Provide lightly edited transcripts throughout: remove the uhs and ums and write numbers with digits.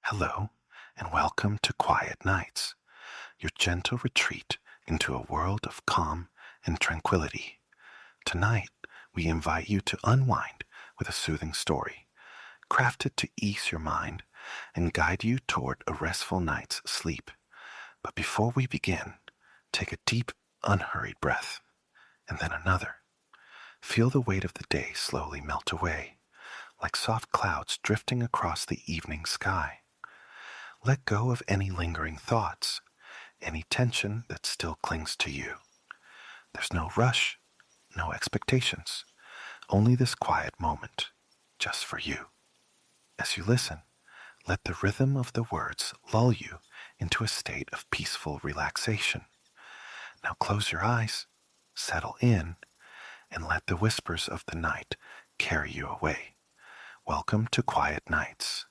Hello, and welcome to Quiet Nights, your gentle retreat into a world of calm and tranquility. Tonight, we invite you to unwind with a soothing story, crafted to ease your mind and guide you toward a restful night's sleep. But before we begin, take a deep, unhurried breath, and then another. Feel the weight of the day slowly melt away, like soft clouds drifting across the evening sky. Let go of any lingering thoughts, any tension that still clings to you. There's no rush, no expectations, only this quiet moment, just for you. As you listen, let the rhythm of the words lull you into a state of peaceful relaxation. Now close your eyes, settle in, and let the whispers of the night carry you away. Welcome to Quiet Nights.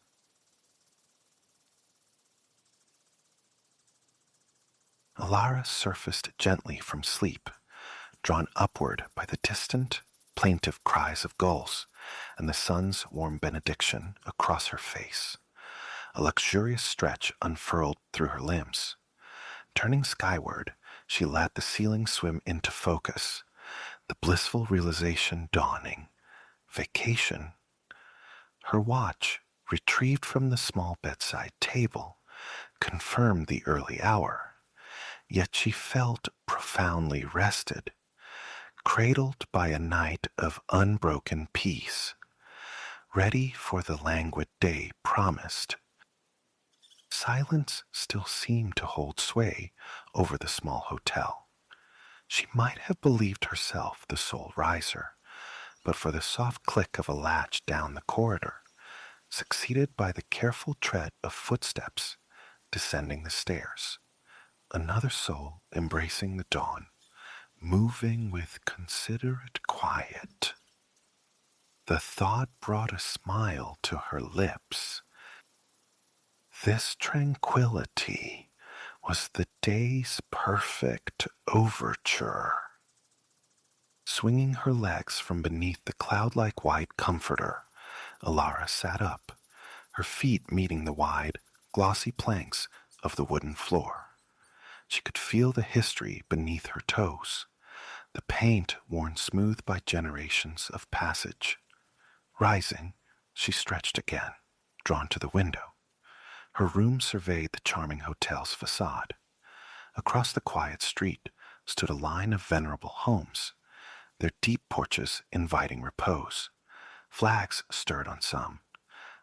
Alara surfaced gently from sleep, drawn upward by the distant, plaintive cries of gulls and the sun's warm benediction across her face. A luxurious stretch unfurled through her limbs. Turning skyward, she let the ceiling swim into focus, the blissful realization dawning. Vacation. Her watch, retrieved from the small bedside table, confirmed the early hour. Yet she felt profoundly rested, cradled by a night of unbroken peace, ready for the languid day promised. Silence still seemed to hold sway over the small hotel. She might have believed herself the sole riser, but for the soft click of a latch down the corridor, succeeded by the careful tread of footsteps descending the stairs. Another soul embracing the dawn, moving with considerate quiet. The thought brought a smile to her lips. This tranquility was the day's perfect overture. Swinging her legs from beneath the cloud-like white comforter, Alara sat up, her feet meeting the wide, glossy planks of the wooden floor. She could feel the history beneath her toes, the paint worn smooth by generations of passage. Rising, she stretched again, drawn to the window. Her room surveyed the charming hotel's facade. Across the quiet street stood a line of venerable homes, their deep porches inviting repose. Flags stirred on some.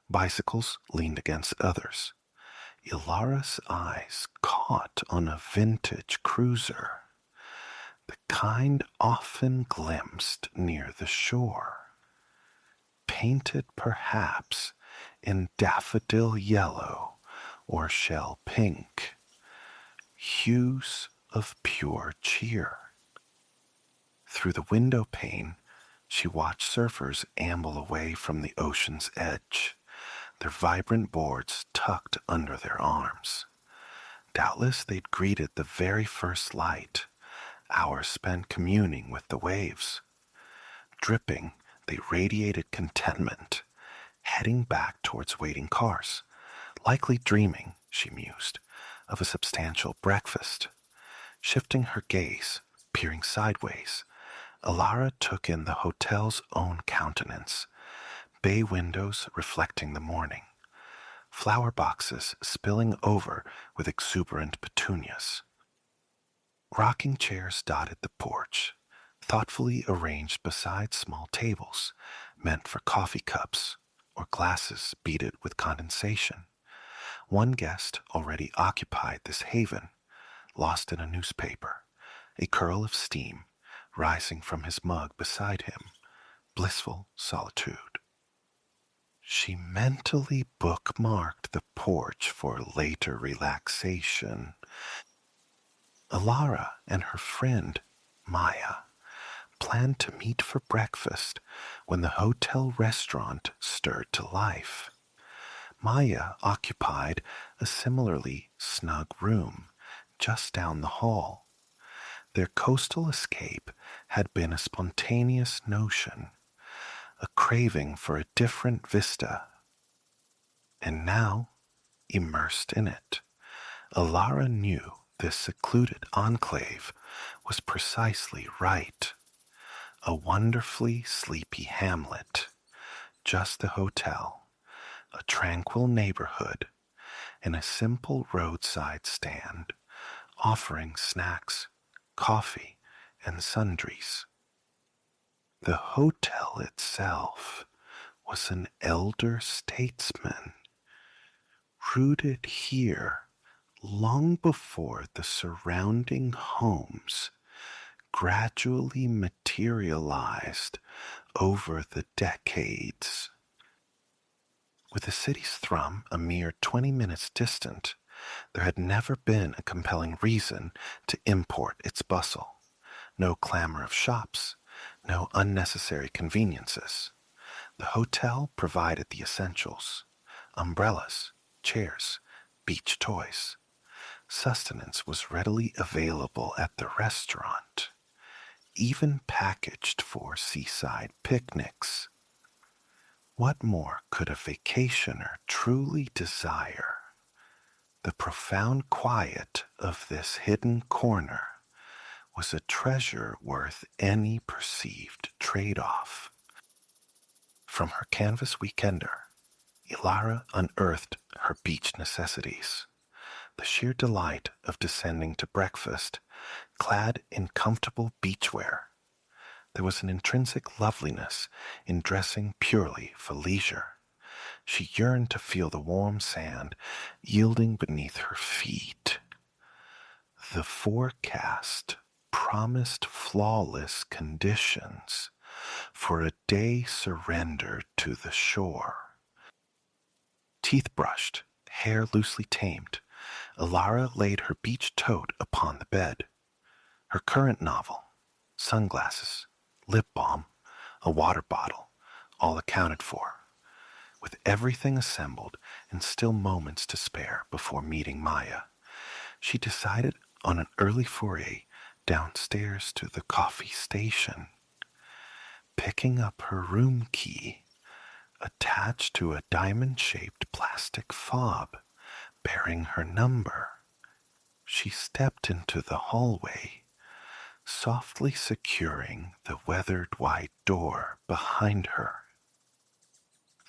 Bicycles leaned against others. Ilara's eyes caught on a vintage cruiser, the kind often glimpsed near the shore, painted perhaps in daffodil yellow or shell pink, hues of pure cheer. Through the window pane, she watched surfers amble away from the ocean's edge, their vibrant boards tucked under their arms. Doubtless they'd greeted the very first light, hours spent communing with the waves. Dripping, they radiated contentment, heading back towards waiting cars, likely dreaming, she mused, of a substantial breakfast. Shifting her gaze, peering sideways, Alara took in the hotel's own countenance, bay windows reflecting the morning, flower boxes spilling over with exuberant petunias. Rocking chairs dotted the porch, thoughtfully arranged beside small tables meant for coffee cups or glasses beaded with condensation. One guest already occupied this haven, lost in a newspaper, a curl of steam rising from his mug beside him, blissful solitude. She mentally bookmarked the porch for later relaxation. Alara and her friend, Maya, planned to meet for breakfast when the hotel restaurant stirred to life. Maya occupied a similarly snug room just down the hall. Their coastal escape had been a spontaneous notion, a craving for a different vista. And now, immersed in it. Alara knew this secluded enclave was precisely right. A wonderfully sleepy hamlet, just the hotel, a tranquil neighborhood, and a simple roadside stand offering snacks, coffee, and sundries. The hotel itself was an elder statesman, rooted here long before the surrounding homes gradually materialized over the decades. With the city's thrum a mere 20 minutes distant, there had never been a compelling reason to import its bustle. No clamor of shops, no unnecessary conveniences. The hotel provided the essentials: umbrellas, chairs, beach toys. Sustenance was readily available at the restaurant, even packaged for seaside picnics. What more could a vacationer truly desire? The profound quiet of this hidden corner was a treasure worth any perceived trade-off. From her canvas weekender, Ilara unearthed her beach necessities. The sheer delight of descending to breakfast, clad in comfortable beachwear. There was an intrinsic loveliness in dressing purely for leisure. She yearned to feel the warm sand yielding beneath her feet. The forecast promised flawless conditions for a day surrendered to the shore. Teeth brushed, hair loosely tamed, Alara laid her beach tote upon the bed. Her current novel, sunglasses, lip balm, a water bottle, all accounted for. With everything assembled and still moments to spare before meeting Maya, she decided on an early foray downstairs to the coffee station. Picking up her room key, attached to a diamond-shaped plastic fob bearing her number, she stepped into the hallway, softly securing the weathered white door behind her.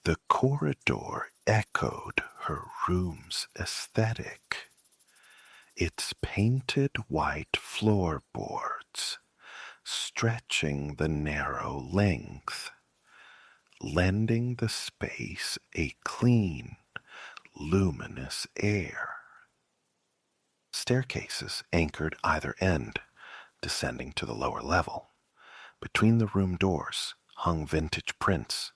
The corridor echoed her room's aesthetic, its painted white floorboards stretching the narrow length, lending the space a clean, luminous air. Staircases anchored either end, descending to the lower level. Between the room doors hung vintage prints,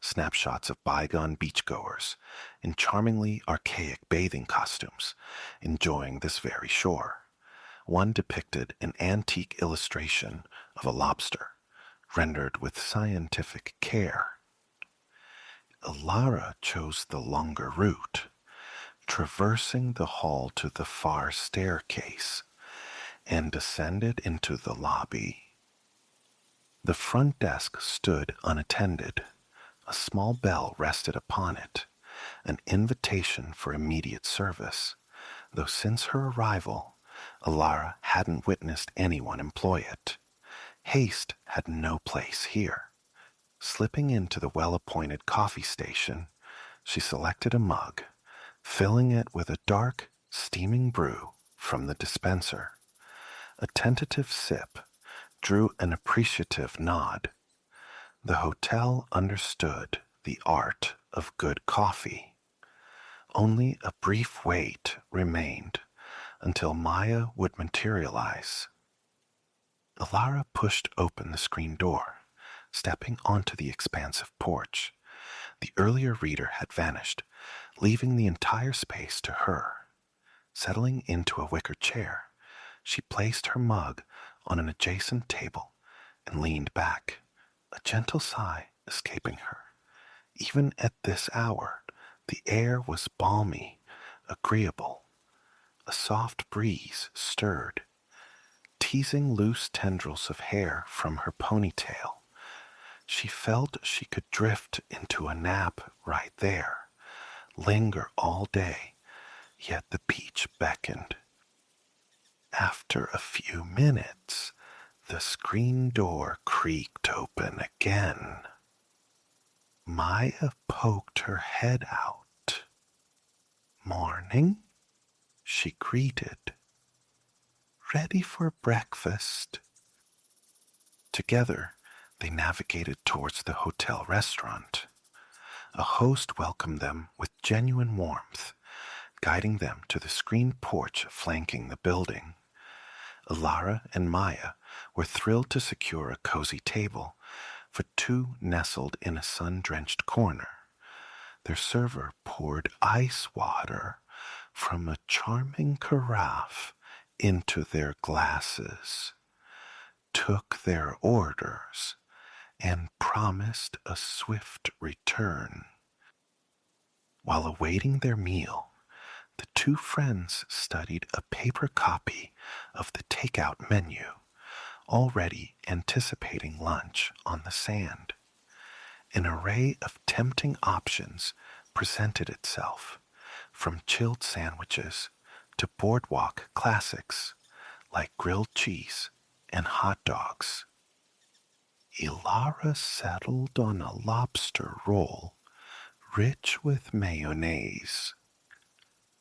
snapshots of bygone beachgoers in charmingly archaic bathing costumes, enjoying this very shore. One depicted an antique illustration of a lobster, rendered with scientific care. Alara chose the longer route, traversing the hall to the far staircase, and descended into the lobby. The front desk stood unattended. A small bell rested upon it, an invitation for immediate service, though since her arrival, Alara hadn't witnessed anyone employ it. Haste had no place here. Slipping into the well-appointed coffee station, she selected a mug, filling it with a dark, steaming brew from the dispenser. A tentative sip drew an appreciative nod. The hotel understood the art of good coffee. Only a brief wait remained until Maya would materialize. Alara pushed open the screen door, stepping onto the expansive porch. The earlier reader had vanished, leaving the entire space to her. Settling into a wicker chair, she placed her mug on an adjacent table and leaned back, a gentle sigh escaping her. Even at this hour, the air was balmy, agreeable. A soft breeze stirred, teasing loose tendrils of hair from her ponytail. She felt she could drift into a nap right there, linger all day yet the beach beckoned. After a few minutes, the screen door creaked open again. Maya poked her head out. "Morning," she greeted. "Ready for breakfast?" Together, they navigated towards the hotel restaurant. A host welcomed them with genuine warmth, guiding them to the screened porch flanking the building. Alara and Maya were thrilled to secure a cozy table for two nestled in a sun-drenched corner. Their server poured ice water from a charming carafe into their glasses, took their orders, and promised a swift return. While awaiting their meal, the two friends studied a paper copy of the takeout menu, already anticipating lunch on the sand. An array of tempting options presented itself, from chilled sandwiches to boardwalk classics like grilled cheese and hot dogs. Ilara settled on a lobster roll rich with mayonnaise.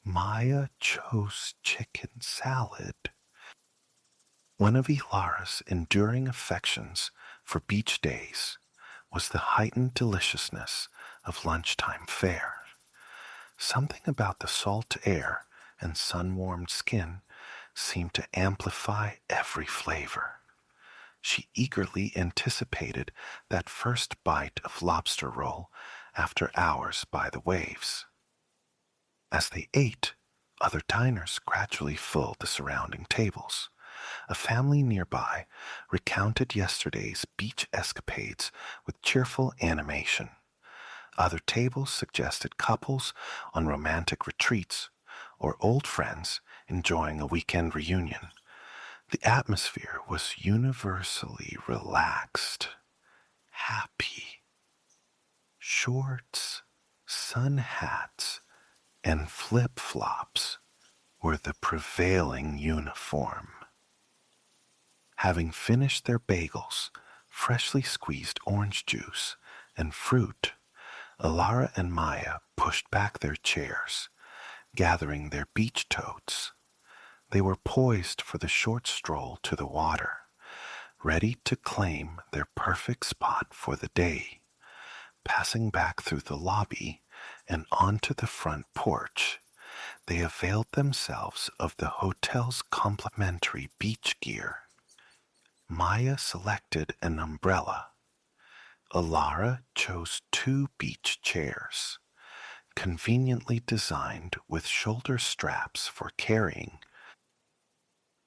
Maya chose chicken salad. One of Ilara's enduring affections for beach days was the heightened deliciousness of lunchtime fare. Something about the salt air and sun-warmed skin seemed to amplify every flavor. She eagerly anticipated that first bite of lobster roll after hours by the waves. As they ate, other diners gradually filled the surrounding tables. A family nearby recounted yesterday's beach escapades with cheerful animation. Other tables suggested couples on romantic retreats or old friends enjoying a weekend reunion. The atmosphere was universally relaxed, happy. Shorts, sun hats, and flip-flops were the prevailing uniform. Having finished their bagels, freshly squeezed orange juice, and fruit, Alara and Maya pushed back their chairs, gathering their beach totes. They were poised for the short stroll to the water, ready to claim their perfect spot for the day. Passing back through the lobby and onto the front porch, they availed themselves of the hotel's complimentary beach gear. Maya selected an umbrella. Alara chose two beach chairs, conveniently designed with shoulder straps for carrying.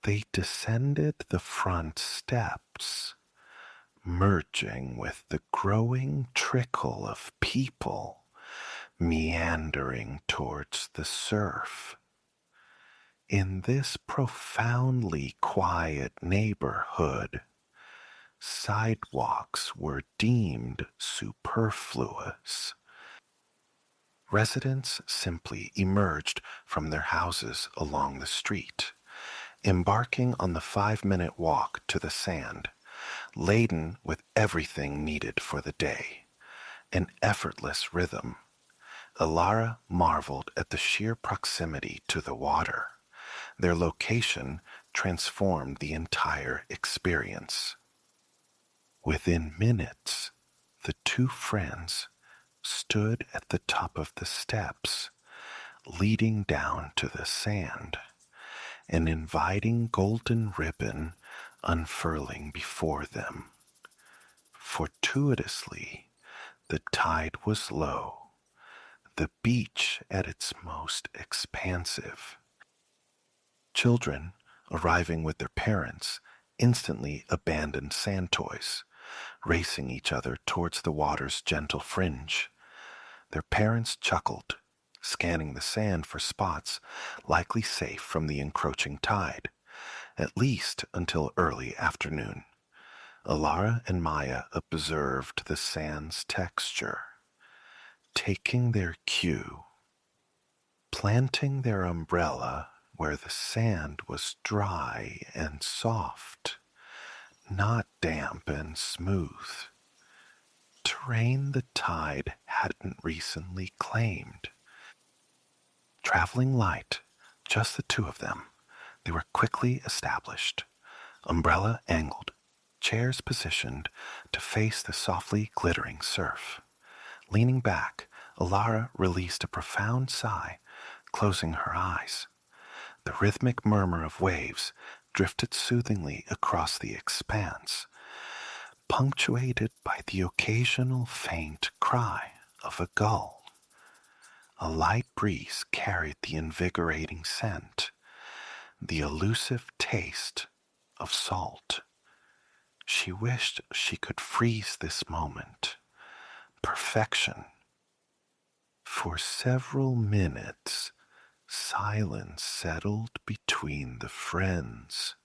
They descended the front steps, merging with the growing trickle of people meandering towards the surf. In this profoundly quiet neighborhood, sidewalks were deemed superfluous. Residents simply emerged from their houses along the street, embarking on the 5-minute walk to the sand, laden with everything needed for the day. An effortless rhythm. Alara marveled at the sheer proximity to the water. Their location transformed the entire experience. Within minutes, the two friends stood at the top of the steps, leading down to the sand, an inviting golden ribbon unfurling before them. Fortuitously, the tide was low, the beach at its most expansive. Children, arriving with their parents, instantly abandoned sand toys, racing each other towards the water's gentle fringe. Their parents chuckled, scanning the sand for spots likely safe from the encroaching tide, at least until early afternoon. Alara and Maya observed the sand's texture, taking their cue. planting their umbrella where the sand was dry and soft, not damp and smooth. Terrain the tide hadn't recently claimed. Traveling light, just the two of them, they were quickly established. Umbrella angled, chairs positioned to face the softly glittering surf. Leaning back, Alara released a profound sigh, closing her eyes. The rhythmic murmur of waves drifted soothingly across the expanse, punctuated by the occasional faint cry of a gull. A light breeze carried the invigorating scent, the elusive taste of salt. She wished she could freeze this moment. Perfection. For several minutes, silence settled between the friends,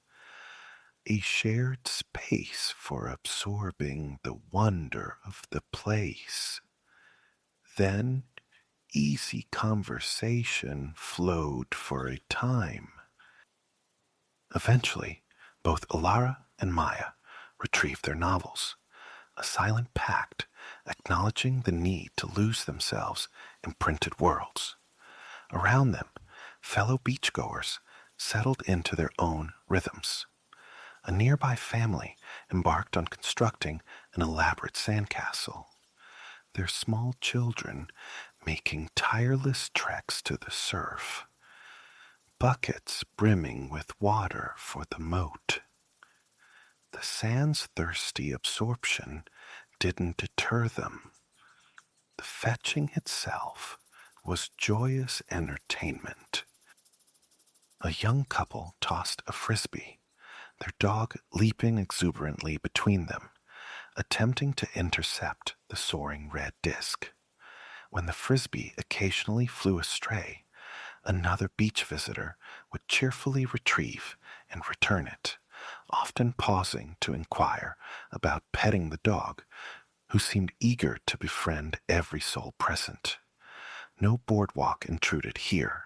a shared space for absorbing the wonder of the place. Then easy conversation flowed for a time. Eventually, both Alara and Maya retrieved their novels, a silent pact acknowledging the need to lose themselves in printed worlds. Around them, fellow beachgoers settled into their own rhythms. A nearby family embarked on constructing an elaborate sandcastle, their small children making tireless treks to the surf, buckets brimming with water for the moat. The sand's thirsty absorption didn't deter them. The fetching itself was joyous entertainment. A young couple tossed a frisbee, their dog leaping exuberantly between them, attempting to intercept the soaring red disc. When the frisbee occasionally flew astray, another beach visitor would cheerfully retrieve and return it, often pausing to inquire about petting the dog, who seemed eager to befriend every soul present. No boardwalk intruded here.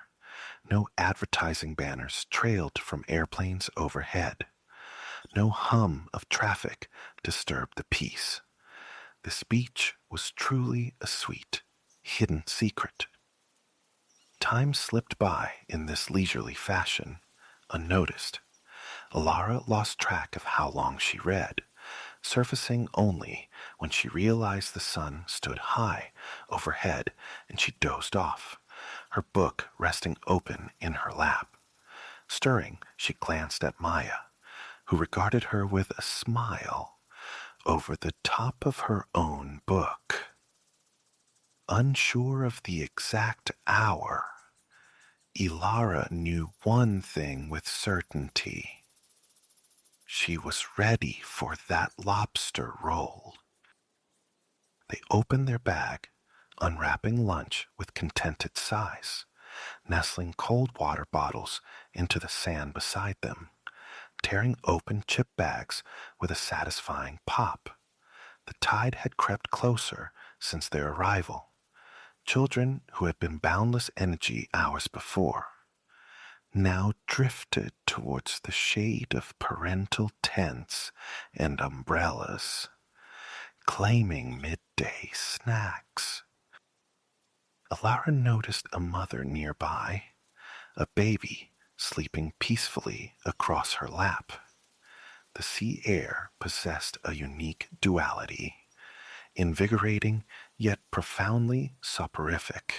No advertising banners trailed from airplanes overhead. No hum of traffic disturbed the peace. This beach was truly a sweet, hidden secret. Time slipped by in this leisurely fashion, unnoticed. Alara lost track of how long she read, surfacing only when she realized the sun stood high overhead and she dozed off, her book resting open in her lap. Stirring, she glanced at Maya, who regarded her with a smile over the top of her own book. Unsure of the exact hour, Ilara knew one thing with certainty. She was ready for that lobster roll. They opened their bag, unwrapping lunch with contented sighs, nestling cold water bottles into the sand beside them, tearing open chip bags with a satisfying pop. The tide had crept closer since their arrival. Children who had been boundless energy hours before now drifted towards the shade of parental tents and umbrellas, claiming midday snacks. Alara noticed a mother nearby, a baby sleeping peacefully across her lap. The sea air possessed a unique duality, invigorating yet profoundly soporific.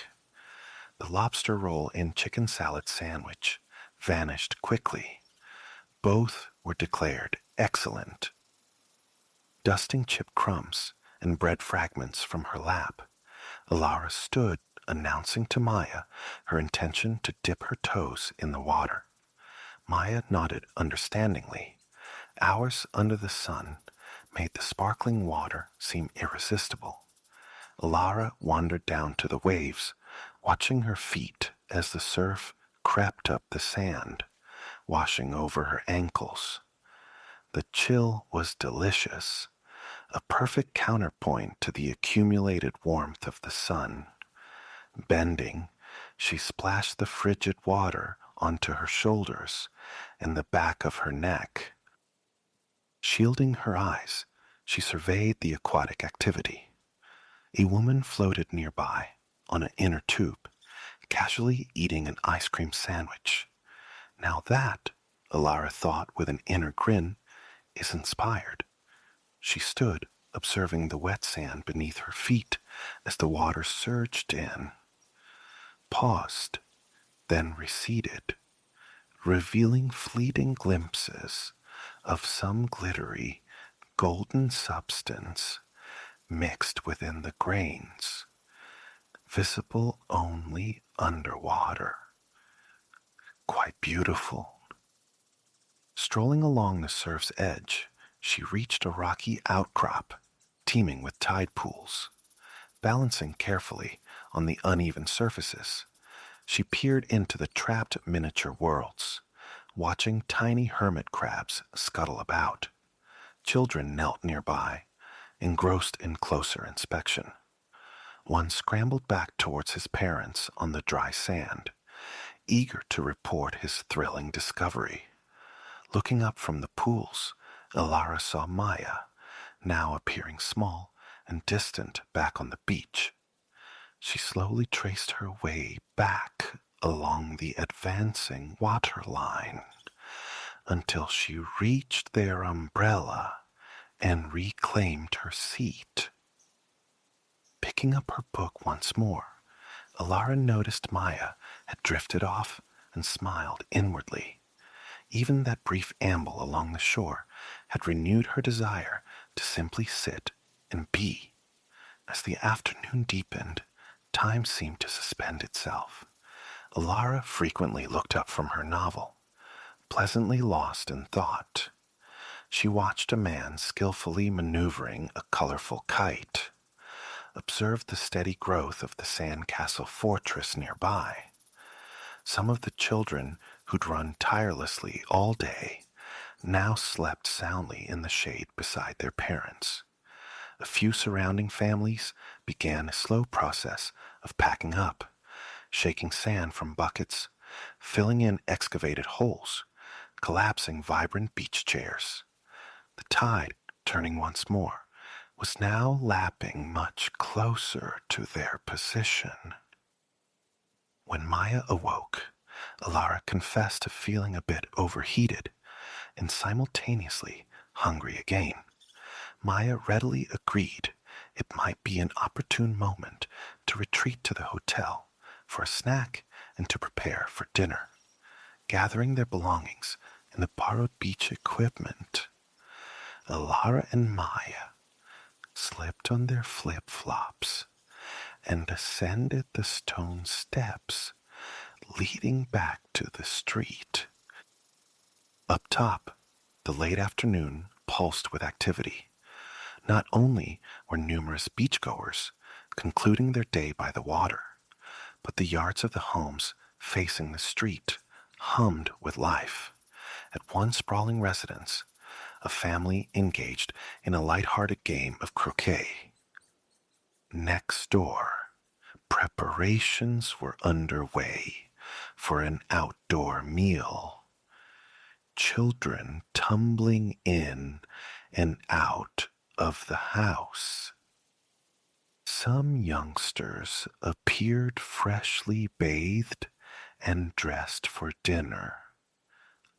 The lobster roll and chicken salad sandwich vanished quickly. Both were declared excellent. Dusting chip crumbs and bread fragments from her lap, Alara stood announcing to Maya her intention to dip her toes in the water. Maya nodded understandingly. Hours under the sun made the sparkling water seem irresistible. Alara wandered down to the waves, watching her feet as the surf crept up the sand, washing over her ankles. The chill was delicious, a perfect counterpoint to the accumulated warmth of the sun. Bending, She splashed the frigid water onto her shoulders and the back of her neck. Shielding her eyes, she surveyed the aquatic activity. A woman floated nearby on an inner tube, casually eating an ice cream sandwich. Now that, Alara thought with an inner grin, is inspired. She stood, observing the wet sand beneath her feet as the water surged in, paused, then receded, revealing fleeting glimpses of some glittery, golden substance mixed within the grains, visible only underwater. Quite beautiful. Strolling along the surf's edge, she reached a rocky outcrop teeming with tide pools. Balancing carefully on the uneven surfaces, she peered into the trapped miniature worlds, watching tiny hermit crabs scuttle about. Children knelt nearby, engrossed in closer inspection. One scrambled back towards his parents on the dry sand, eager to report his thrilling discovery. Looking up from the pools, Alara saw Maya, now appearing small and distant back on the beach. She slowly traced her way back along the advancing waterline until she reached their umbrella and reclaimed her seat. Picking up her book once more, Alara noticed Maya had drifted off and smiled inwardly. Even that brief amble along the shore had renewed her desire to simply sit and be. As the afternoon deepened, time seemed to suspend itself. Alara frequently looked up from her novel, pleasantly lost in thought. She watched a man skillfully maneuvering a colorful kite, observed the steady growth of the sandcastle fortress nearby. Some of the children who'd run tirelessly all day now slept soundly in the shade beside their parents. A few surrounding families began a slow process of packing up, shaking sand from buckets, filling in excavated holes, collapsing vibrant beach chairs. The tide, turning once more, was now lapping much closer to their position. When Maya awoke, Alara confessed to feeling a bit overheated and simultaneously hungry again. Maya readily agreed it might be an opportune moment to retreat to the hotel for a snack and to prepare for dinner. Gathering their belongings and the borrowed beach equipment, Alara and Maya slipped on their flip-flops and ascended the stone steps leading back to the street. Up top, the late afternoon pulsed with activity. Not only were numerous beachgoers concluding their day by the water, but the yards of the homes facing the street hummed with life. At one sprawling residence, a family engaged in a light-hearted game of croquet. Next door, preparations were underway for an outdoor meal. Children tumbling in and out of the house. Some youngsters appeared freshly bathed and dressed for dinner.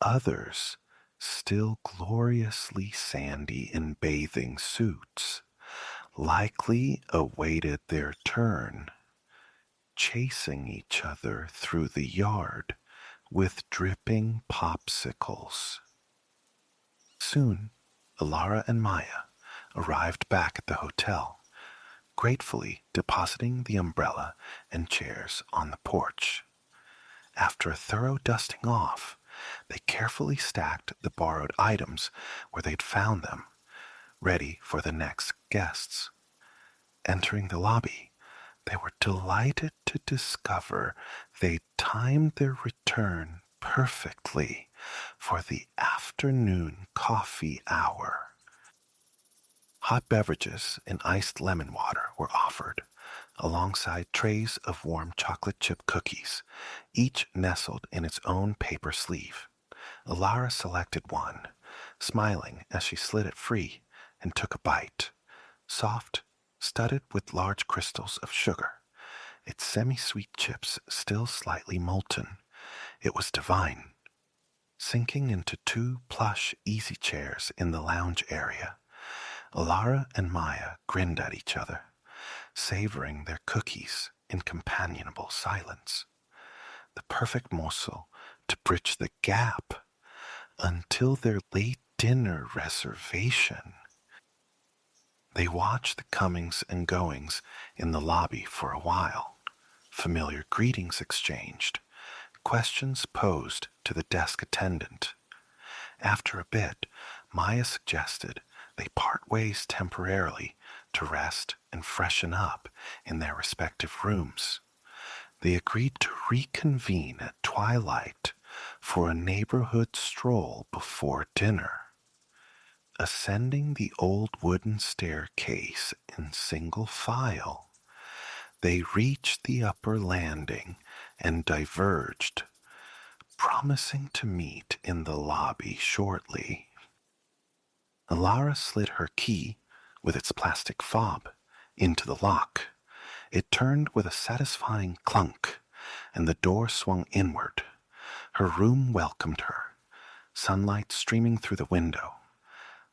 Others, still gloriously sandy in bathing suits, likely awaited their turn, chasing each other through the yard with dripping popsicles. Soon, Alara and Maya arrived back at the hotel, gratefully depositing the umbrella and chairs on the porch. After a thorough dusting off, they carefully stacked the borrowed items where they'd found them, ready for the next guests. Entering the lobby, they were delighted to discover they'd timed their return perfectly for the afternoon coffee hour. Hot beverages and iced lemon water were offered, alongside trays of warm chocolate chip cookies, each nestled in its own paper sleeve. Alara selected one, smiling as she slid it free and took a bite. Soft, studded with large crystals of sugar, its semi-sweet chips still slightly molten. It was divine. Sinking into two plush easy chairs in the lounge area, Alara and Maya grinned at each other, savoring their cookies in companionable silence. The perfect morsel to bridge the gap until their late dinner reservation. They watched the comings and goings in the lobby for a while, familiar greetings exchanged, questions posed to the desk attendant. After a bit, Maya suggested they part ways temporarily to rest and freshen up in their respective rooms. They agreed to reconvene at twilight for a neighborhood stroll before dinner. Ascending the old wooden staircase in single file, they reached the upper landing and diverged, promising to meet in the lobby shortly. Alara slid her key, with its plastic fob, into the lock. It turned with a satisfying clunk, and the door swung inward. Her room welcomed her, sunlight streaming through the window,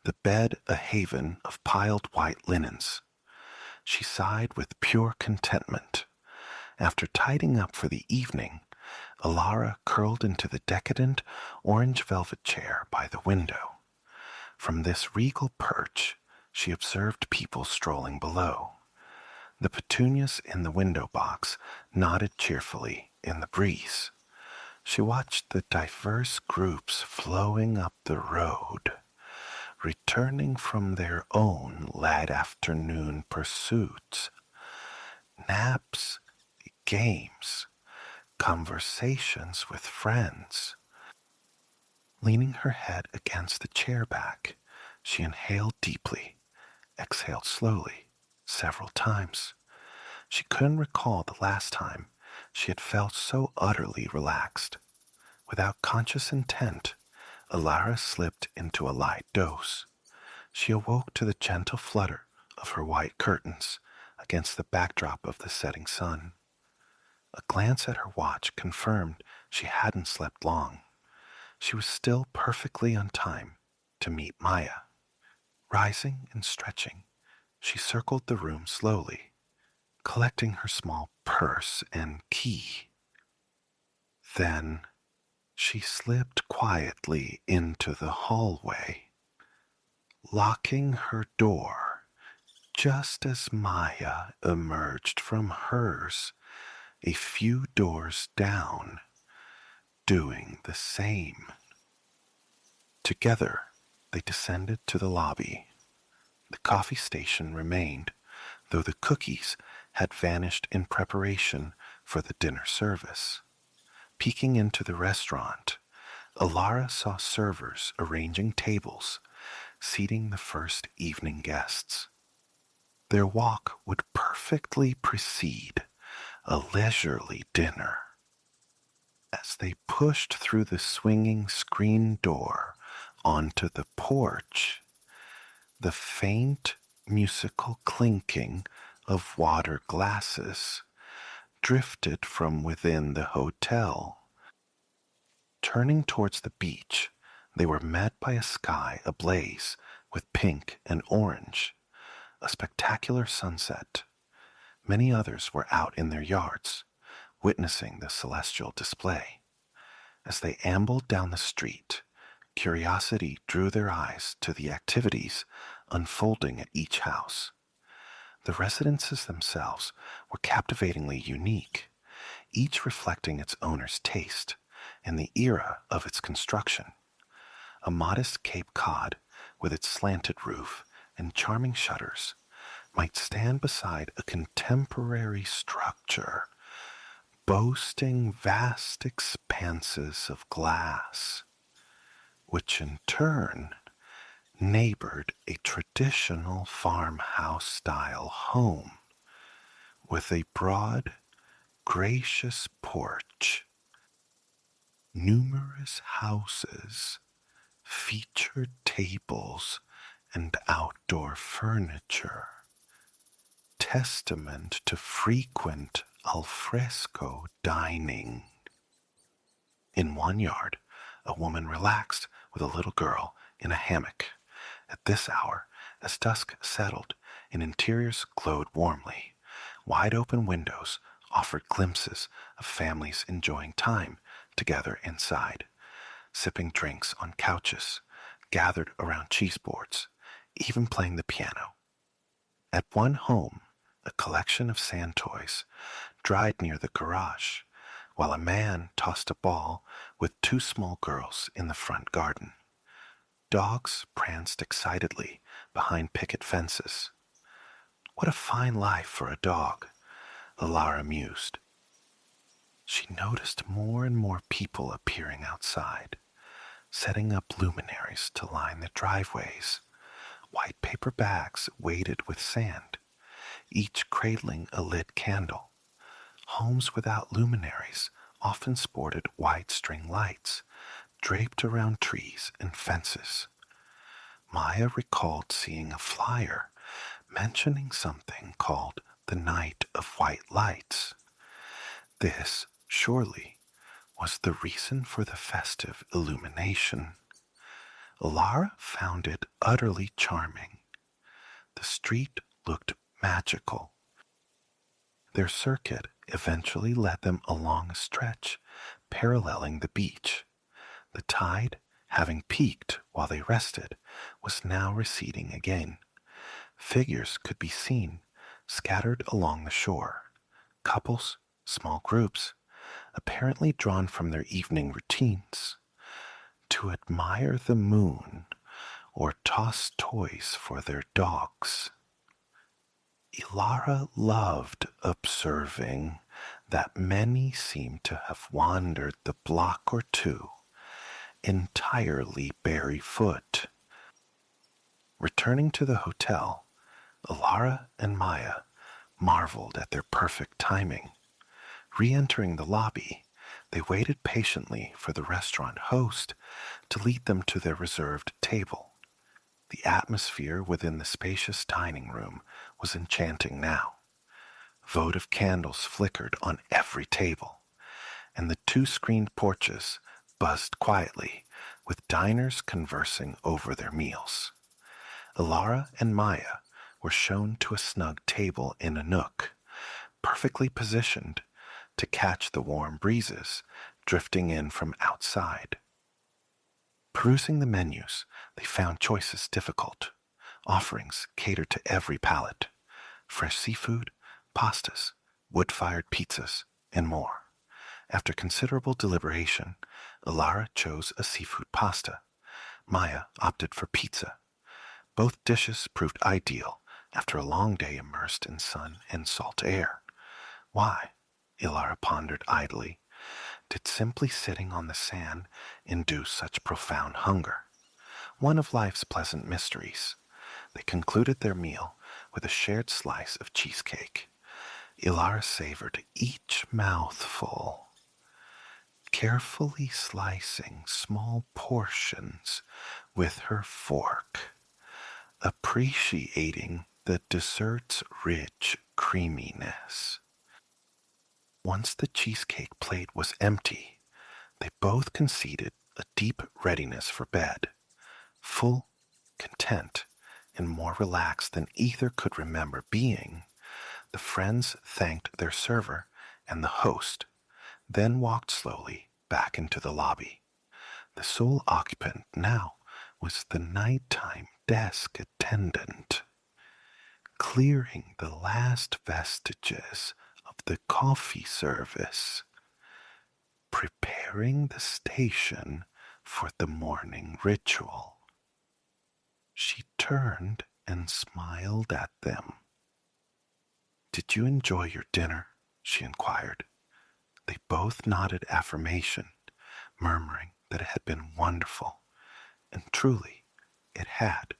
the bed a haven of piled white linens. She sighed with pure contentment. After tidying up for the evening, Alara curled into the decadent orange velvet chair by the window. From this regal perch, she observed people strolling below. The petunias in the window box nodded cheerfully in the breeze. She watched the diverse groups flowing up the road, returning from their own late afternoon pursuits, naps, games, conversations with friends. Leaning her head against the chair back, she inhaled deeply, exhaled slowly, several times. She couldn't recall the last time she had felt so utterly relaxed. Without conscious intent, Alara slipped into a light doze. She awoke to the gentle flutter of her white curtains against the backdrop of the setting sun. A glance at her watch confirmed she hadn't slept long. She was still perfectly on time to meet Maya. Rising and stretching, she circled the room slowly, collecting her small purse and key. Then she slipped quietly into the hallway, locking her door just as Maya emerged from hers a few doors down, doing the same. Together, they descended to the lobby. The coffee station remained, though the cookies had vanished in preparation for the dinner service. Peeking into the restaurant, Alara saw servers arranging tables, seating the first evening guests. Their walk would perfectly precede a leisurely dinner. As they pushed through the swinging screen door onto the porch, the faint musical clinking of water glasses drifted from within the hotel. Turning towards the beach, they were met by a sky ablaze with pink and orange, a spectacular sunset. Many others were out in their yards, witnessing the celestial display. As they ambled down the street, curiosity drew their eyes to the activities unfolding at each house. The residences themselves were captivatingly unique, each reflecting its owner's taste and the era of its construction. A modest Cape Cod, with its slanted roof and charming shutters, might stand beside a contemporary structure boasting vast expanses of glass, which in turn neighbored a traditional farmhouse-style home with a broad, gracious porch, numerous houses, featured tables, and outdoor furniture, testament to frequent al fresco dining. In one yard, a woman relaxed with a little girl in a hammock. At this hour, as dusk settled and interiors glowed warmly, wide open windows offered glimpses of families enjoying time together inside, sipping drinks on couches, gathered around cheese boards, even playing the piano. At one home, a collection of sand toys dried near the garage, while a man tossed a ball with two small girls in the front garden. Dogs pranced excitedly behind picket fences. What a fine life for a dog, Lara mused. She noticed more and more people appearing outside, setting up luminaries to line the driveways. White paper bags weighted with sand, each cradling a lit candle. Homes without luminaries often sported wide string lights draped around trees and fences. Maya recalled seeing a flyer mentioning something called the Night of White Lights. This, surely, was the reason for the festive illumination. Lara found it utterly charming. The street looked magical. Their circuit eventually led them along a stretch paralleling the beach. The tide, having peaked while they rested, was now receding again. Figures could be seen scattered along the shore. Couples, small groups, apparently drawn from their evening routines to admire the moon or toss toys for their dogs. Ilara loved observing that many seemed to have wandered the block or two entirely barefoot. Returning to the hotel, Ilara and Maya marveled at their perfect timing. Re-entering the lobby, they waited patiently for the restaurant host to lead them to their reserved table. The atmosphere within the spacious dining room was enchanting now. Votive candles flickered on every table, and the two screened porches buzzed quietly, with diners conversing over their meals. Ilara and Maya were shown to a snug table in a nook, perfectly positioned to catch the warm breezes drifting in from outside. Perusing the menus, they found choices difficult. Offerings catered to every palate: fresh seafood, pastas, wood-fired pizzas, and more. After considerable deliberation, Ilara chose a seafood pasta. Maya opted for pizza. Both dishes proved ideal after a long day immersed in sun and salt air. Why, Ilara pondered idly, did simply sitting on the sand induce such profound hunger? One of life's pleasant mysteries. They concluded their meal with a shared slice of cheesecake. Ilara savored each mouthful, carefully slicing small portions with her fork, appreciating the dessert's rich creaminess. Once the cheesecake plate was empty, they both conceded a deep readiness for bed. Full, content, and more relaxed than either could remember being, the friends thanked their server and the host, then walked slowly back into the lobby. The sole occupant now was the nighttime desk attendant, clearing the last vestiges of the coffee service, preparing the station for the morning ritual. She turned and smiled at them. "Did you enjoy your dinner?" she inquired. They both nodded affirmation, murmuring that it had been wonderful, and truly it had.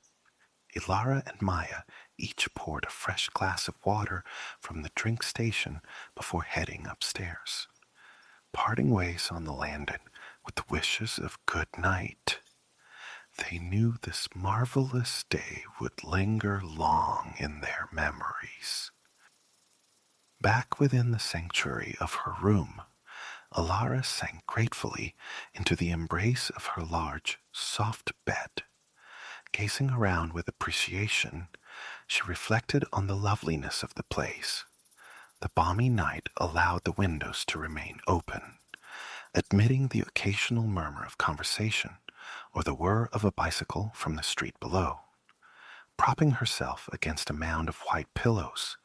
Ilara and Maya each poured a fresh glass of water from the drink station before heading upstairs, parting ways on the landing with the wishes of good night. They knew this marvelous day would linger long in their memories. Back within the sanctuary of her room, Alara sank gratefully into the embrace of her large, soft bed. Gazing around with appreciation, she reflected on the loveliness of the place. The balmy night allowed the windows to remain open, admitting the occasional murmur of conversation or the whir of a bicycle from the street below. Propping herself against a mound of white pillows,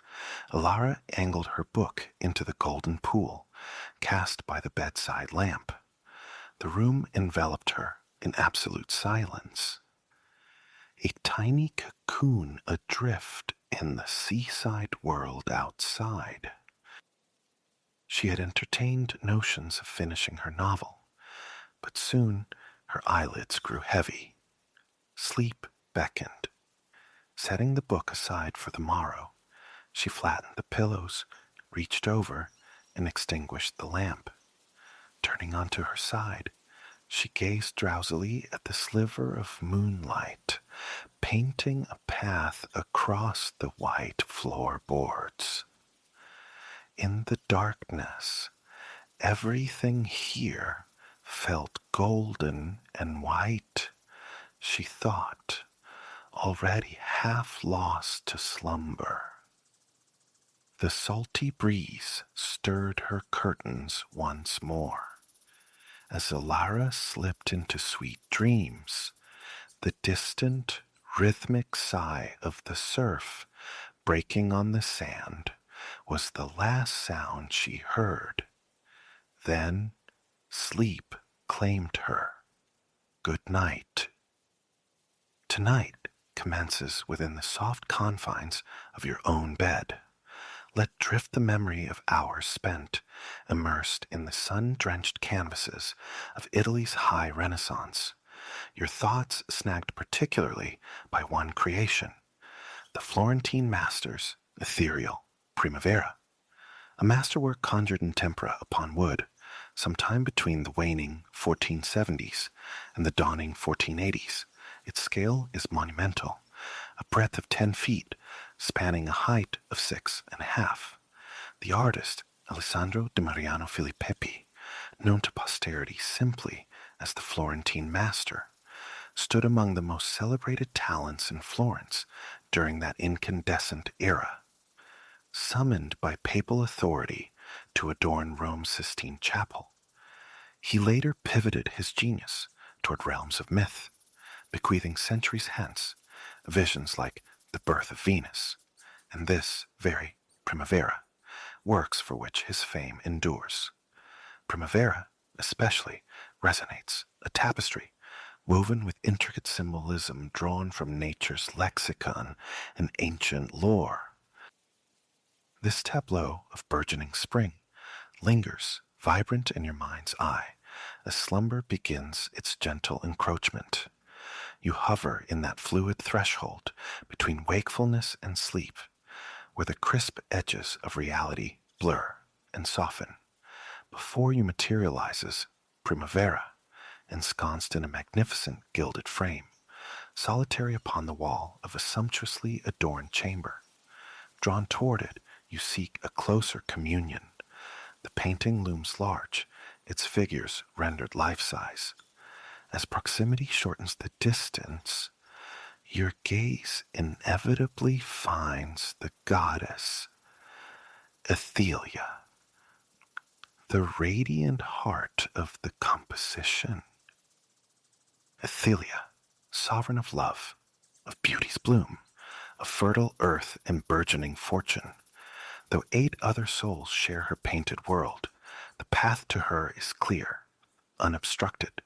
Alara angled her book into the golden pool cast by the bedside lamp. The room enveloped her in absolute silence. A tiny cocoon adrift in the seaside world outside. She had entertained notions of finishing her novel, but soon her eyelids grew heavy. Sleep beckoned. Setting the book aside for the morrow, she flattened the pillows, reached over, and extinguished the lamp. Turning onto her side, she gazed drowsily at the sliver of moonlight, painting a path across the white floorboards. In the darkness, everything here felt golden and white, she thought, already half lost to slumber. The salty breeze stirred her curtains once more. As Alara slipped into sweet dreams, the distant, rhythmic sigh of the surf breaking on the sand was the last sound she heard. Then sleep claimed her. Good night. Tonight commences within the soft confines of your own bed. Let drift the memory of hours spent immersed in the sun-drenched canvases of Italy's high Renaissance, your thoughts snagged particularly by one creation, the Florentine master's ethereal Primavera, a masterwork conjured in tempera upon wood, sometime between the waning 1470s and the dawning 1480s. Its scale is monumental, a breadth of 10 feet, spanning a height of 6.5. The artist, Alessandro di Mariano Filippi, known to posterity simply as the Florentine master, stood among the most celebrated talents in Florence during that incandescent era. Summoned by papal authority to adorn Rome's Sistine Chapel, he later pivoted his genius toward realms of myth, bequeathing centuries hence visions like The Birth of Venus and this very Primavera, works for which his fame endures. Primavera, especially, resonates, a tapestry woven with intricate symbolism drawn from nature's lexicon and ancient lore. This tableau of burgeoning spring lingers vibrant in your mind's eye as slumber begins its gentle encroachment. You hover in that fluid threshold between wakefulness and sleep, where the crisp edges of reality blur and soften. Before you materializes Primavera, ensconced in a magnificent gilded frame, solitary upon the wall of a sumptuously adorned chamber. Drawn toward it, you seek a closer communion. The painting looms large, its figures rendered life-size. As proximity shortens the distance, your gaze inevitably finds the goddess, Athelia, the radiant heart of the composition. Athelia, sovereign of love, of beauty's bloom, of fertile earth and burgeoning fortune. Though 8 other souls share her painted world, the path to her is clear, unobstructed.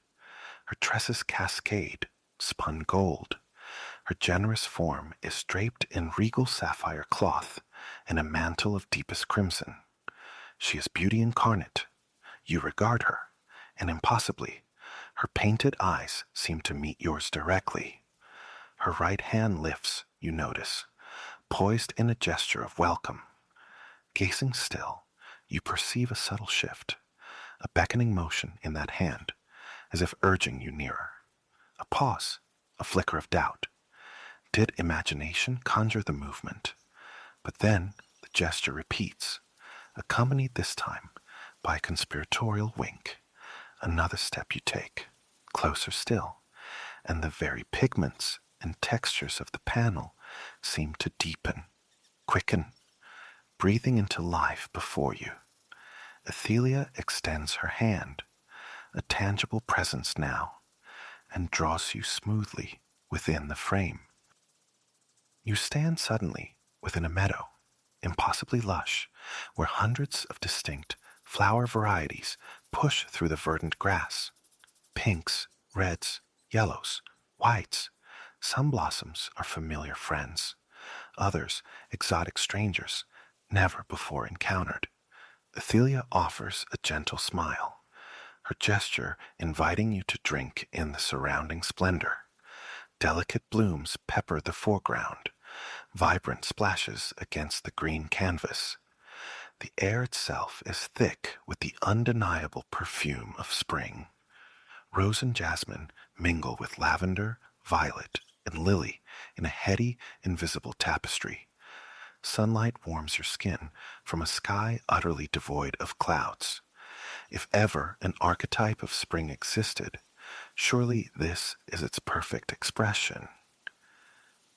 Her tresses cascade, spun gold. Her generous form is draped in regal sapphire cloth and a mantle of deepest crimson. She is beauty incarnate. You regard her, and impossibly, her painted eyes seem to meet yours directly. Her right hand lifts, you notice, poised in a gesture of welcome. Gazing still, you perceive a subtle shift, a beckoning motion in that hand, as if urging you nearer. A pause, a flicker of doubt. Did imagination conjure the movement? But then the gesture repeats, accompanied this time by a conspiratorial wink. Another step you take, closer still, and the very pigments and textures of the panel seem to deepen, quicken, breathing into life before you. Athelia extends her hand, a tangible presence now, and draws you smoothly within the frame. You stand suddenly within a meadow, impossibly lush, where hundreds of distinct flower varieties push through the verdant grass. Pinks, reds, yellows, whites. Some blossoms are familiar friends, others exotic strangers, never before encountered. Athelia offers a gentle smile, her gesture inviting you to drink in the surrounding splendor. Delicate blooms pepper the foreground, vibrant splashes against the green canvas. The air itself is thick with the undeniable perfume of spring. Rose and jasmine mingle with lavender, violet, and lily in a heady, invisible tapestry. Sunlight warms your skin from a sky utterly devoid of clouds. If ever an archetype of spring existed, surely this is its perfect expression.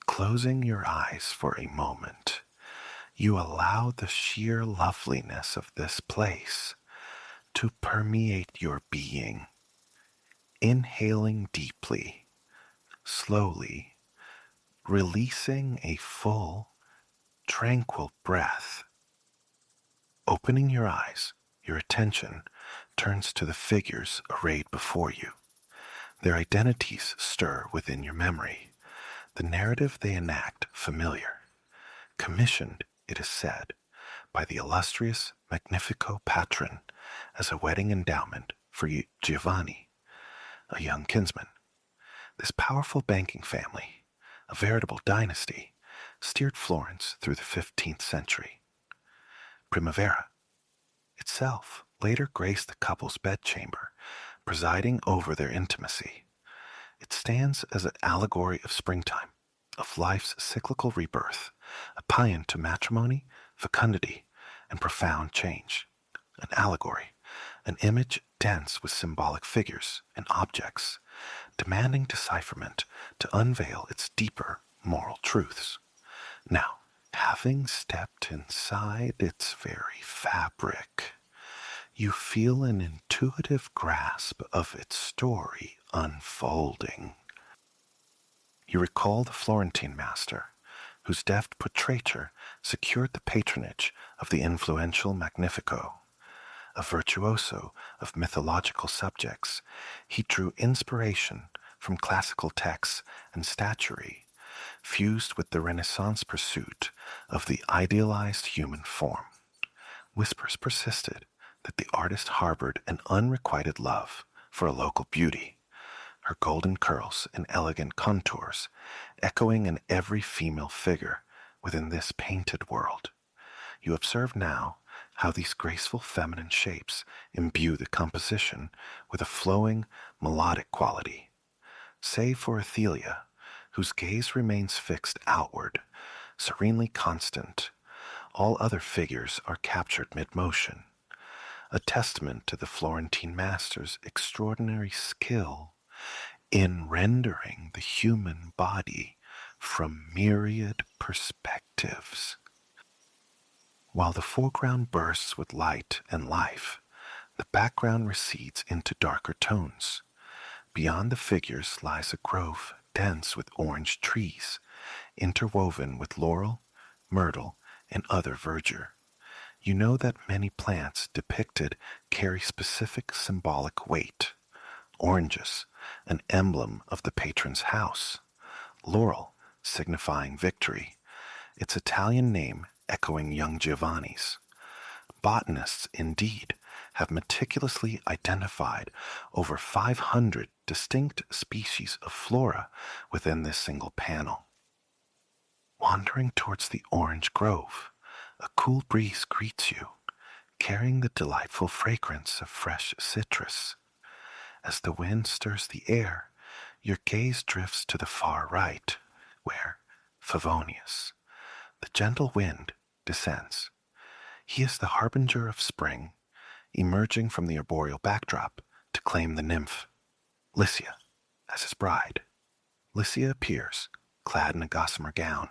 Closing your eyes for a moment, you allow the sheer loveliness of this place to permeate your being. Inhaling deeply, slowly, releasing a full, tranquil breath. Opening your eyes, your attention turns to the figures arrayed before you. Their identities stir within your memory, the narrative they enact familiar. Commissioned, it is said, by the illustrious Magnifico patron as a wedding endowment for Giovanni, a young kinsman. This powerful banking family, a veritable dynasty, steered Florence through the 15th century. Primavera itself later graced the couple's bedchamber, presiding over their intimacy. It stands as an allegory of springtime, of life's cyclical rebirth, a paean to matrimony, fecundity, and profound change. An allegory, an image dense with symbolic figures and objects, demanding decipherment to unveil its deeper moral truths. Now, having stepped inside its very fabric, you feel an intuitive grasp of its story unfolding. You recall the Florentine master, whose deft portraiture secured the patronage of the influential Magnifico. A virtuoso of mythological subjects, he drew inspiration from classical texts and statuary, fused with the Renaissance pursuit of the idealized human form. Whispers persisted that the artist harbored an unrequited love for a local beauty, her golden curls and elegant contours echoing in every female figure within this painted world. You observe now how these graceful feminine shapes imbue the composition with a flowing, melodic quality. Save for Athelia, whose gaze remains fixed outward, serenely constant, all other figures are captured mid-motion, a testament to the Florentine master's extraordinary skill in rendering the human body from myriad perspectives. While the foreground bursts with light and life, the background recedes into darker tones. Beyond the figures lies a grove dense with orange trees, interwoven with laurel, myrtle, and other verdure. You know that many plants depicted carry specific symbolic weight. Oranges, an emblem of the patron's house. Laurel, signifying victory, its Italian name echoing young Giovanni's. Botanists, indeed, have meticulously identified over 500 distinct species of flora within this single panel. Wandering towards the orange grove, a cool breeze greets you, carrying the delightful fragrance of fresh citrus. As the wind stirs the air, your gaze drifts to the far right, where Favonius, the gentle wind, descends. He is the harbinger of spring, emerging from the arboreal backdrop to claim the nymph, Lycia, as his bride. Lycia appears, clad in a gossamer gown,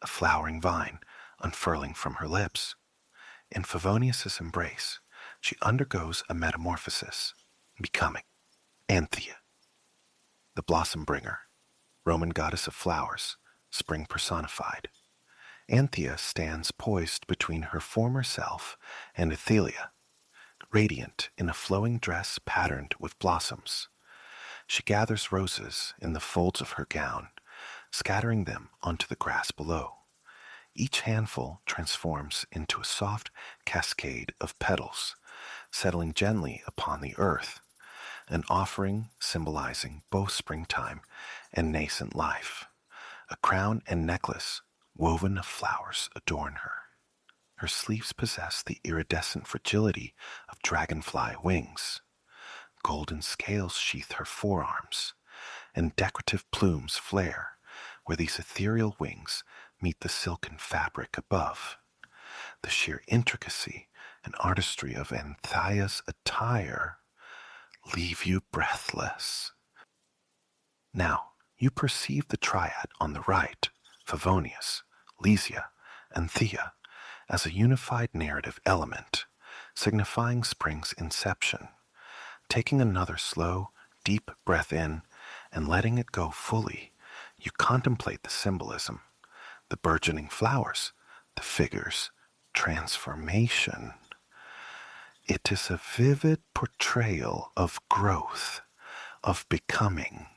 a flowering vine unfurling from her lips. In Favonius's embrace, she undergoes a metamorphosis, becoming Anthea, the blossom bringer, Roman goddess of flowers, spring personified. Anthea stands poised between her former self and Athelia, radiant in a flowing dress patterned with blossoms. She gathers roses in the folds of her gown, scattering them onto the grass below. Each handful transforms into a soft cascade of petals, settling gently upon the earth, an offering symbolizing both springtime and nascent life. A crown and necklace woven of flowers adorn her. Her sleeves possess the iridescent fragility of dragonfly wings. Golden scales sheath her forearms, and decorative plumes flare where these ethereal wings meet the silken fabric above. The sheer intricacy and artistry of Anthea's attire leave you breathless. Now, you perceive the triad on the right, Favonius, Lycia, and Thea, as a unified narrative element, signifying spring's inception. Taking another slow, deep breath in and letting it go fully, you contemplate the symbolism, the burgeoning flowers, the figures, transformation. It is a vivid portrayal of growth, of becoming.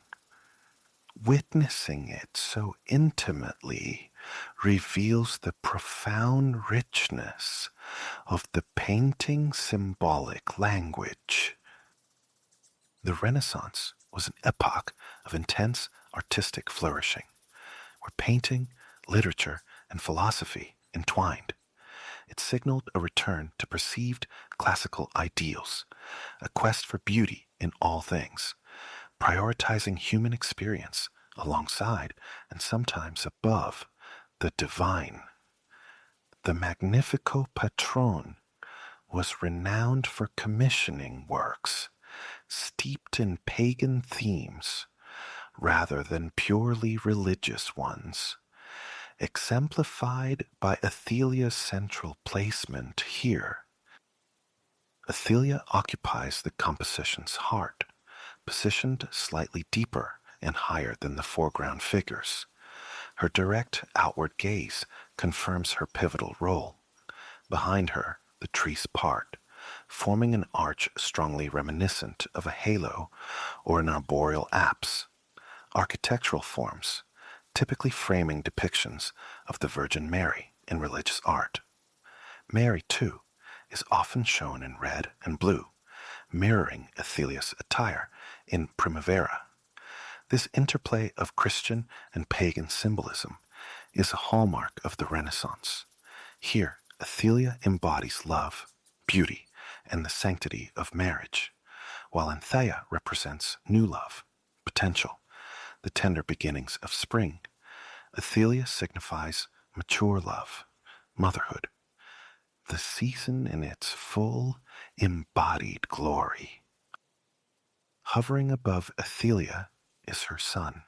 Witnessing it so intimately reveals the profound richness of the painting's symbolic language. The Renaissance was an epoch of intense artistic flourishing, where painting, literature, and philosophy entwined. It signaled a return to perceived classical ideals, a quest for beauty in all things, prioritizing human experience alongside and sometimes above the divine. The Magnifico Patron was renowned for commissioning works steeped in pagan themes rather than purely religious ones, exemplified by Athelia's central placement here. Athelia occupies the composition's heart, positioned slightly deeper and higher than the foreground figures. Her direct outward gaze confirms her pivotal role. Behind her, the trees part, forming an arch strongly reminiscent of a halo or an arboreal apse. Architectural forms, typically framing depictions of the Virgin Mary in religious art. Mary, too, is often shown in red and blue, mirroring Athelia's attire in Primavera. This interplay of Christian and pagan symbolism is a hallmark of the Renaissance. Here, Athelia embodies love, beauty, and the sanctity of marriage, while Anthea represents new love, potential, the tender beginnings of spring. Athelia signifies mature love, motherhood, the season in its full, embodied glory. Hovering above Athelia is her son,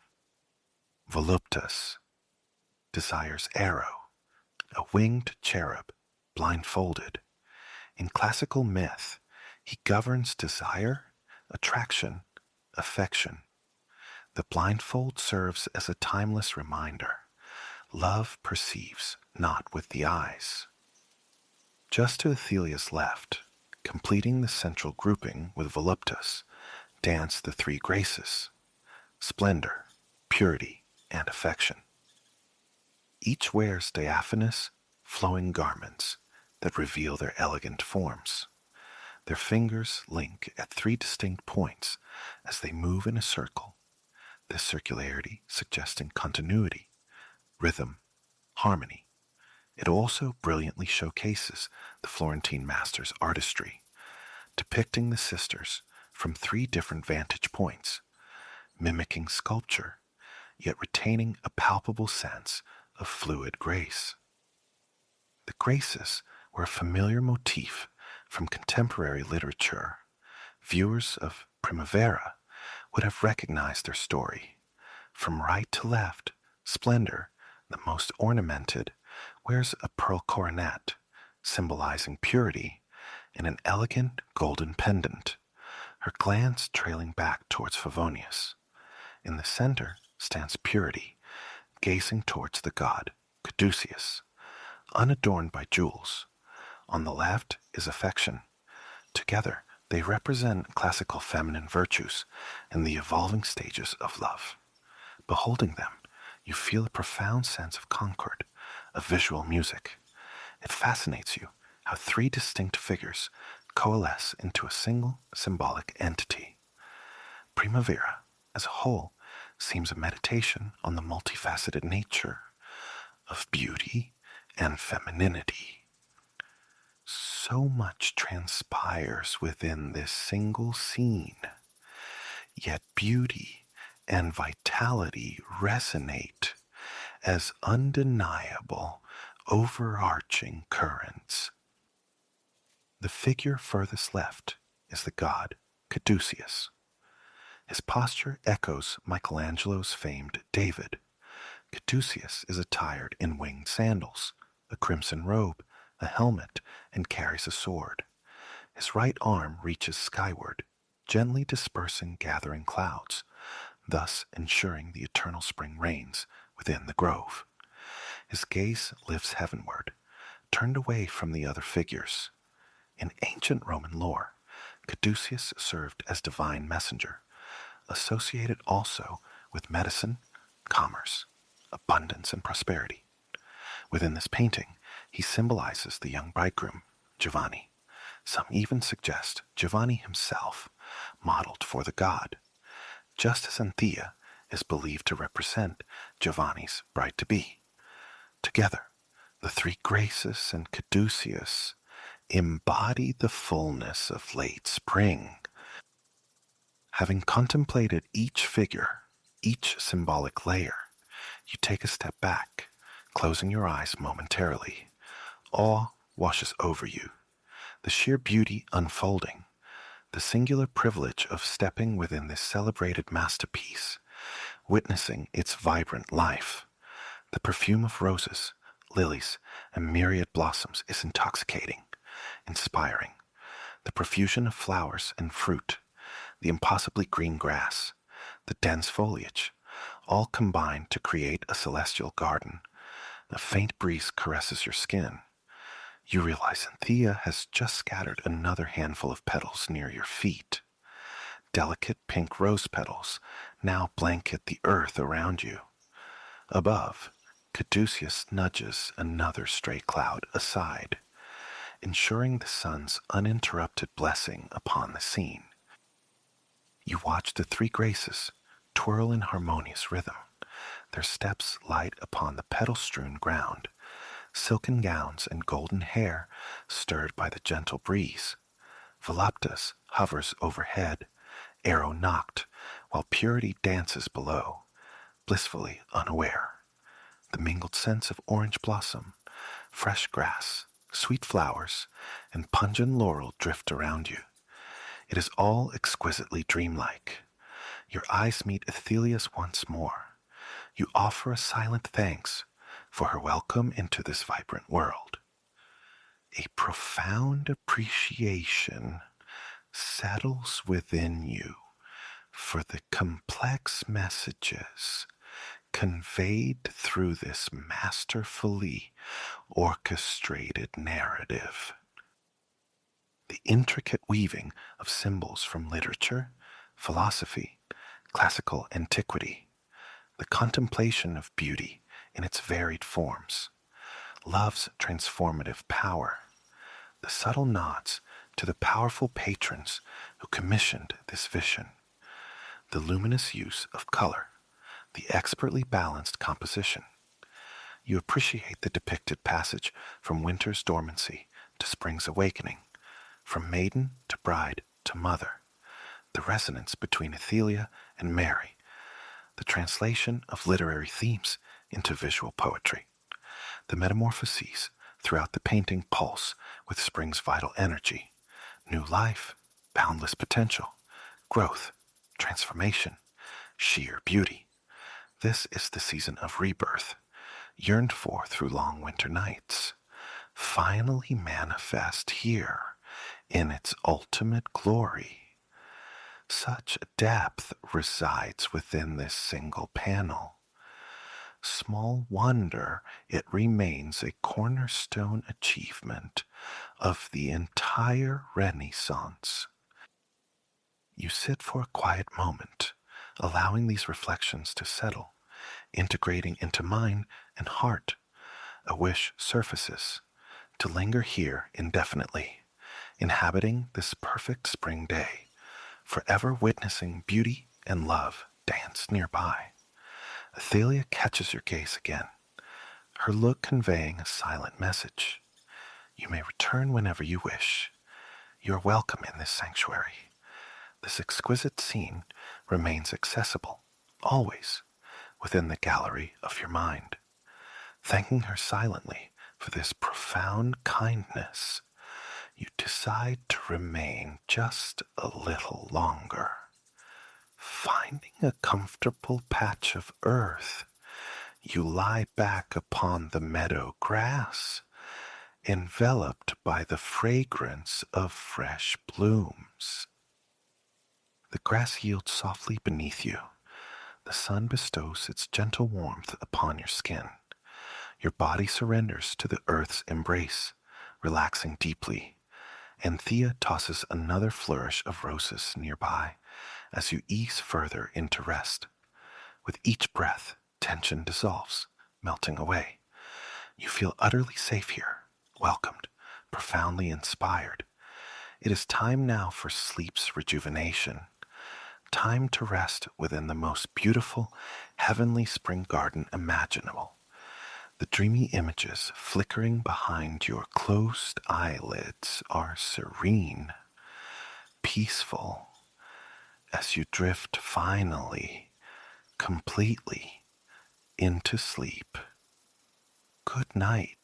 Voluptas, Desire's arrow, a winged cherub, blindfolded. In classical myth, he governs desire, attraction, affection. The blindfold serves as a timeless reminder. Love perceives, not with the eyes. Just to Athelia's left, completing the central grouping with Voluptas, dance the three graces: splendor, purity, and affection. Each wears diaphanous, flowing garments that reveal their elegant forms. Their fingers link at three distinct points as they move in a circle, this circularity suggesting continuity, rhythm, harmony. It also brilliantly showcases the Florentine master's artistry, depicting the sisters from three different vantage points, mimicking sculpture, yet retaining a palpable sense of fluid grace. The Graces were a familiar motif from contemporary literature. Viewers of Primavera would have recognized their story. From right to left, Splendor, the most ornamented, wears a pearl coronet, symbolizing purity, and an elegant golden pendant, her glance trailing back towards Favonius. In the center stands Purity, gazing towards the god Caduceus, unadorned by jewels. On the left is Affection. Together, they represent classical feminine virtues and the evolving stages of love. Beholding them, you feel a profound sense of concord, of visual music. It fascinates you how three distinct figures coalesce into a single symbolic entity. Primavera, as a whole, seems a meditation on the multifaceted nature of beauty and femininity. So much transpires within this single scene, yet beauty and vitality resonate as undeniable, overarching currents. The figure furthest left is the god Caduceus. His posture echoes Michelangelo's famed David. Caduceus is attired in winged sandals, a crimson robe, a helmet, and carries a sword. His right arm reaches skyward, gently dispersing gathering clouds, thus ensuring the eternal spring rains within the grove. His gaze lifts heavenward, turned away from the other figures. In ancient Roman lore, Caduceus served as divine messenger, associated also with medicine, commerce, abundance, and prosperity. Within this painting, he symbolizes the young bridegroom, Giovanni. Some even suggest Giovanni himself, modeled for the god, just as Anthea is believed to represent Giovanni's bride-to-be. Together, the three Graces and Caduceus embody the fullness of late spring. Having contemplated each figure, each symbolic layer, you take a step back, closing your eyes momentarily. Awe washes over you, the sheer beauty unfolding, the singular privilege of stepping within this celebrated masterpiece, witnessing its vibrant life. The perfume of roses, lilies, and myriad blossoms is intoxicating, inspiring. The profusion of flowers and fruit, the impossibly green grass, the dense foliage, all combine to create a celestial garden. A faint breeze caresses your skin. You realize Anthea has just scattered another handful of petals near your feet. Delicate pink rose petals now blanket the earth around you. Above, Caduceus nudges another stray cloud aside, ensuring the sun's uninterrupted blessing upon the scene. You watch the three Graces twirl in harmonious rhythm, their steps light upon the petal-strewn ground, silken gowns and golden hair stirred by the gentle breeze. Voluptas hovers overhead, arrow nocked, while Purity dances below, blissfully unaware. The mingled scents of orange blossom, fresh grass, sweet flowers, and pungent laurel drift around you. It is all exquisitely dreamlike. Your eyes meet Athalia's once more. You offer a silent thanks for her welcome into this vibrant world. A profound appreciation settles within you for the complex messages conveyed through this masterfully orchestrated narrative. The intricate weaving of symbols from literature, philosophy, classical antiquity, the contemplation of beauty in its varied forms, love's transformative power, the subtle nods to the powerful patrons who commissioned this vision. The luminous use of color, the expertly balanced composition. You appreciate the depicted passage from winter's dormancy to spring's awakening, from maiden to bride to mother, the resonance between Athelia and Mary, the translation of literary themes into visual poetry, the metamorphoses throughout the painting pulse with spring's vital energy, new life, boundless potential, growth, transformation, sheer beauty. This is the season of rebirth, yearned for through long winter nights, finally manifest here in its ultimate glory. Such depth resides within this single panel. Small wonder it remains a cornerstone achievement of the entire Renaissance. You sit for a quiet moment, allowing these reflections to settle, integrating into mind and heart. A wish surfaces to linger here indefinitely, inhabiting this perfect spring day, forever witnessing beauty and love dance nearby. Athelia catches your gaze again, her look conveying a silent message. You may return whenever you wish. You are welcome in this sanctuary. This exquisite scene remains accessible, always, within the gallery of your mind. Thanking her silently for this profound kindness, you decide to remain just a little longer. Finding a comfortable patch of earth, you lie back upon the meadow grass, enveloped by the fragrance of fresh blooms. The grass yields softly beneath you. The sun bestows its gentle warmth upon your skin. Your body surrenders to the earth's embrace, relaxing deeply, and Thea tosses another flourish of roses nearby as you ease further into rest. With each breath, tension dissolves, melting away. You feel utterly safe here, welcomed, profoundly inspired. It is time now for sleep's rejuvenation, time to rest within the most beautiful, heavenly spring garden imaginable. The dreamy images flickering behind your closed eyelids are serene, peaceful, as you drift finally, completely into sleep. Good night.